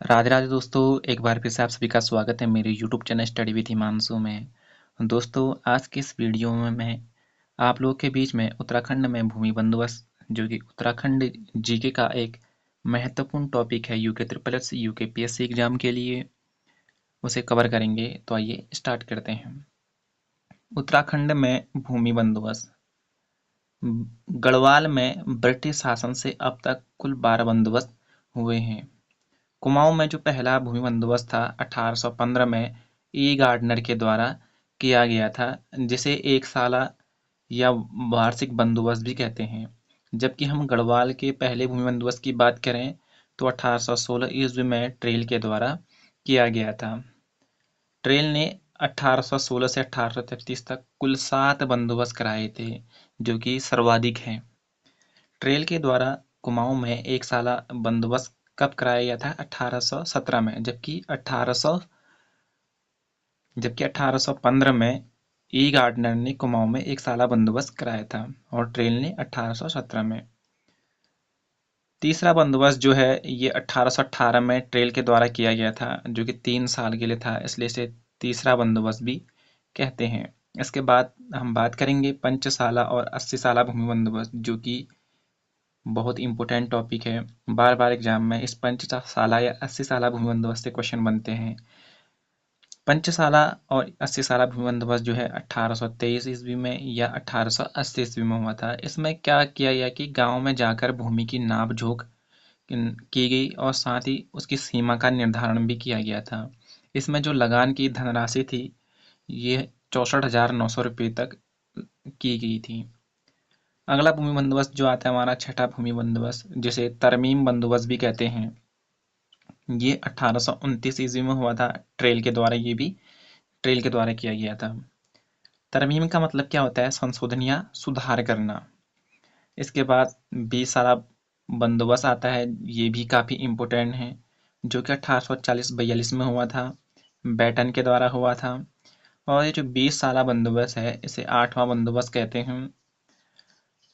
राधे राधे दोस्तों, एक बार फिर से आप सभी का स्वागत है मेरे YouTube channel study with Himanshu में। दोस्तों, आज के इस वीडियो में मैं आप लोगों के बीच में उत्तराखंड में भूमि बंदोबस्त जो कि उत्तराखंड जीके का एक महत्वपूर्ण टॉपिक है UK triple S UK PSC exam के लिए, उसे कवर करेंगे। तो आइए स्टार्ट करते हैं। उत्तराखंड में भूमि बंदोबस्त। गढ़वाल में ब्रिटिश शासन से अब तक कुल 12 बंदोबस्त हुए हैं। कुमाऊं में जो पहला भूमि बंदोबस्त था 1815 में ई गार्डनर के द्वारा किया गया था, जिसे एक साला या वार्षिक बंदोबस्त भी कहते हैं। जबकि हम गढ़वाल के पहले भूमि बंदोबस्त की बात करें तो 1816 ईस्वी में ट्रेल के द्वारा किया गया था। ट्रेल ने 1816 से 1833 तक कुल 7 बंदोबस्त कराए थे, जो कि सर्वाधिक हैं। ट्रेल के द्वारा कुमाऊं में एक साला बंदोबस्त कब कराया गया था? 1817 में। जबकि 1815 में ई गार्डनर ने कुमाऊं में एक साला बंदोबस्त कराया था और ट्रेल ने 1817 में। तीसरा बंदोबस्त जो है ये 1818 में ट्रेल के द्वारा किया गया था, जो कि 3 साल के लिए था, इसलिए इसे तीसरा बंदोबस्त भी कहते हैं। इसके बाद हम बात करेंगे पंचसाला और 80 साला भूमि बंदोबस्त, जो कि बहुत इंपॉर्टेंट टॉपिक है। बार बार एग्जाम में इस 5 साला या 80 साला भूमि बंदोबस्त से क्वेश्चन बनते हैं। पंचसाला और 80 साला भूमि बंदोबस्त जो है 1823 ईस्वी में या 1880 ईस्वी में हुआ था। इसमें क्या किया गया कि गांव में जाकर भूमि की नाप जोख की गई और साथ ही उसकी सीमा का निर्धारण भी किया गया था। इसमें जो लगान की धनराशि थी ये 64,900 रुपये तक की गई थी। अगला भूमि बंदोबस्त जो आता है हमारा छठा भूमि बंदोबस्त, जिसे तरमीम बंदोबस्त भी कहते हैं, ये 1829 ईस्वी में हुआ था। ट्रेल के द्वारा ये भी ट्रेल के द्वारा किया गया था। तरमीम का मतलब क्या होता है? संशोधन या सुधार करना। इसके बाद 20 साला बंदोबस्त आता है, ये भी काफ़ी इम्पोर्टेंट है, जो कि 1840-42 में हुआ था, बैटन के द्वारा हुआ था। और ये जो 20 साला बंदोबस्त है इसे आठवां बंदोबस्त कहते हैं।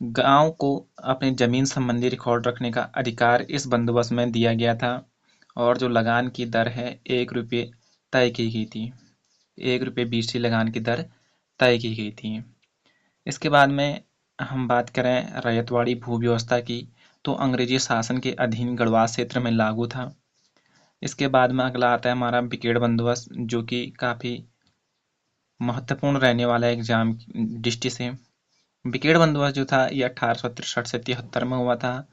गांव को अपनी जमीन संबंधी रिकॉर्ड रखने का अधिकार इस बंदोबस्त में दिया गया था और जो लगान की दर है 1 रुपये तय की गई थी। 1 रुपये बीसी लगान की दर तय की गई थी। इसके बाद में हम बात करें रैयतवाड़ी भू व्यवस्था की, तो अंग्रेजी शासन के अधीन गढ़वाल क्षेत्र में लागू था। इसके बाद में अगला आता है हमारा बिकेड बंदोबस्त, जो कि काफ़ी महत्वपूर्ण रहने वाला एग्जाम दृष्टि से। बिकेड बंदोबस्त जो था ये 1863 से 73 में हुआ था।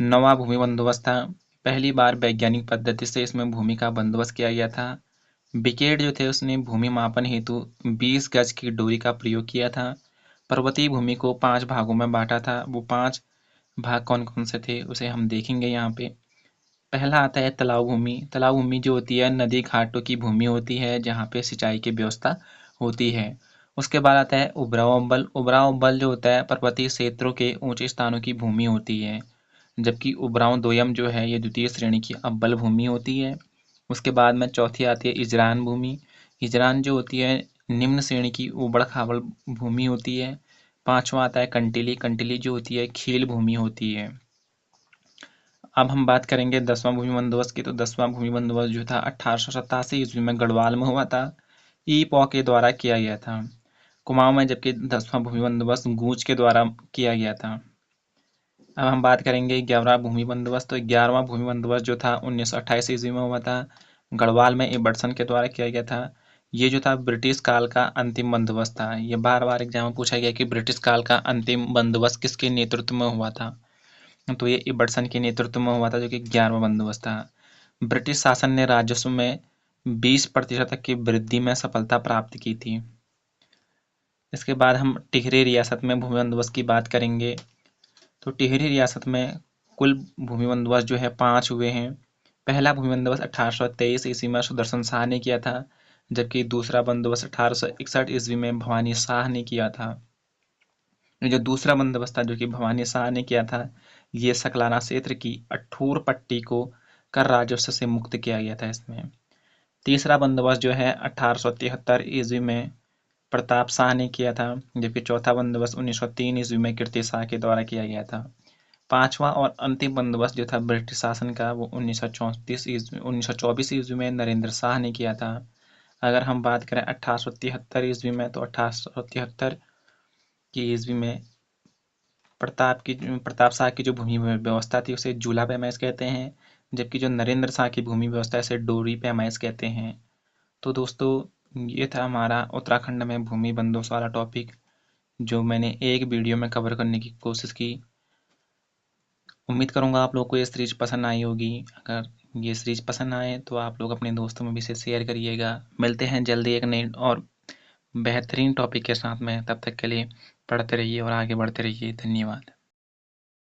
नवा भूमि बंदोबस्त था। पहली बार वैज्ञानिक पद्धति से इसमें भूमि का बंदोबस्त किया गया था। बिकेड जो थे उसने भूमि मापन हेतु 20 गज की डोरी का प्रयोग किया था। पर्वतीय भूमि को 5 भागों में बांटा था। वो 5 भाग कौन कौन से थे उसे हम देखेंगे यहाँ पे। पहला आता है तालाब भूमि। तालाब भूमि जो होती है नदी घाटों की भूमि होती है जहाँ पे सिंचाई की व्यवस्था होती है। उसके बाद आता है उबराव अम्बल। उबराव अम्बल जो होता है पर्वतीय क्षेत्रों के ऊंचे स्थानों की भूमि होती है, जबकि उबराव दोयम जो है ये द्वितीय श्रेणी की अव्वल भूमि होती है। उसके बाद में चौथी आती है इजरान भूमि। इजरान जो होती है निम्न श्रेणी की ऊबड़ खाबड़ भूमि होती है। पांचवा आता है कंटीली। कंटीली जो होती है खील भूमि होती है। अब हम बात करेंगे 10वां भूमि बंदोबस्त की। तो 10वां भूमि बंदोबस्त जो था 1887 ईस्वी में गढ़वाल में हुआ था। ई पॉ के द्वारा किया गया था कुमाऊं में, जबकि 10वां भूमि बंदोबस्त गूंज के द्वारा किया गया था। अब हम बात करेंगे 11वां भूमि बंदोबस्त। तो 11वां भूमि बंदोबस्त जो था 1928 ईस्वी में हुआ था। गढ़वाल में इबरसन के द्वारा किया गया था। ये जो था ब्रिटिश काल का अंतिम बंदोबस्त था। ये बार बार एग्जाम में पूछा गया कि ब्रिटिश काल का अंतिम बंदोबस्त किसके नेतृत्व में हुआ था। तो ये इबरसन के नेतृत्व में हुआ था, जो कि 11वां बंदोबस्त था। ब्रिटिश शासन ने राजस्व में 20% तक की वृद्धि में सफलता प्राप्त की थी। इसके बाद हम टिहरी रियासत में भूमि बंदोबस्त की बात करेंगे। तो टिहरी रियासत में कुल भूमि बंदोबस्त जो है 5 हुए हैं। पहला भूमि बंदोबस्त 1823 ईस्वी में सुदर्शन शाह ने किया था, जबकि दूसरा बंदोबस्त 1861 ईस्वी में भवानी शाह ने किया था। जो दूसरा बंदोबस्त था जो कि भवानी शाह ने किया था, ये सकलाना क्षेत्र की अठूर पट्टी को कर राजस्व से मुक्त किया गया था इसमें। तीसरा बंदोबस्त जो है 1873 ईस्वी में प्रताप शाह ने किया था, जबकि चौथा बंदोबस्त 1903 ईस्वी में कीर्ति शाह के द्वारा किया गया था। पांचवा और अंतिम बंदोबस्त जो था ब्रिटिश शासन का, वो 1924 ईस्वी में नरेंद्र शाह ने किया था। अगर हम बात करें 1873 ईस्वी में, तो 1873 की ईस्वी में प्रताप शाह की जो भूमि व्यवस्था थी उसे जूला पैमाइश कहते हैं, जबकि जो नरेंद्र शाह की भूमि व्यवस्था है उसे डोरी पैमाइश कहते हैं। तो दोस्तों, ये था हमारा उत्तराखंड में भूमि बंदोबस्त वाला टॉपिक, जो मैंने एक वीडियो में कवर करने की कोशिश की। उम्मीद करूँगा आप लोग को ये सीरीज पसंद आई होगी। अगर ये सीरीज पसंद आए तो आप लोग अपने दोस्तों में भी इसे शेयर करिएगा। मिलते हैं जल्दी एक नई और बेहतरीन टॉपिक के साथ में। तब तक के लिए पढ़ते रहिए और आगे बढ़ते रहिए। धन्यवाद।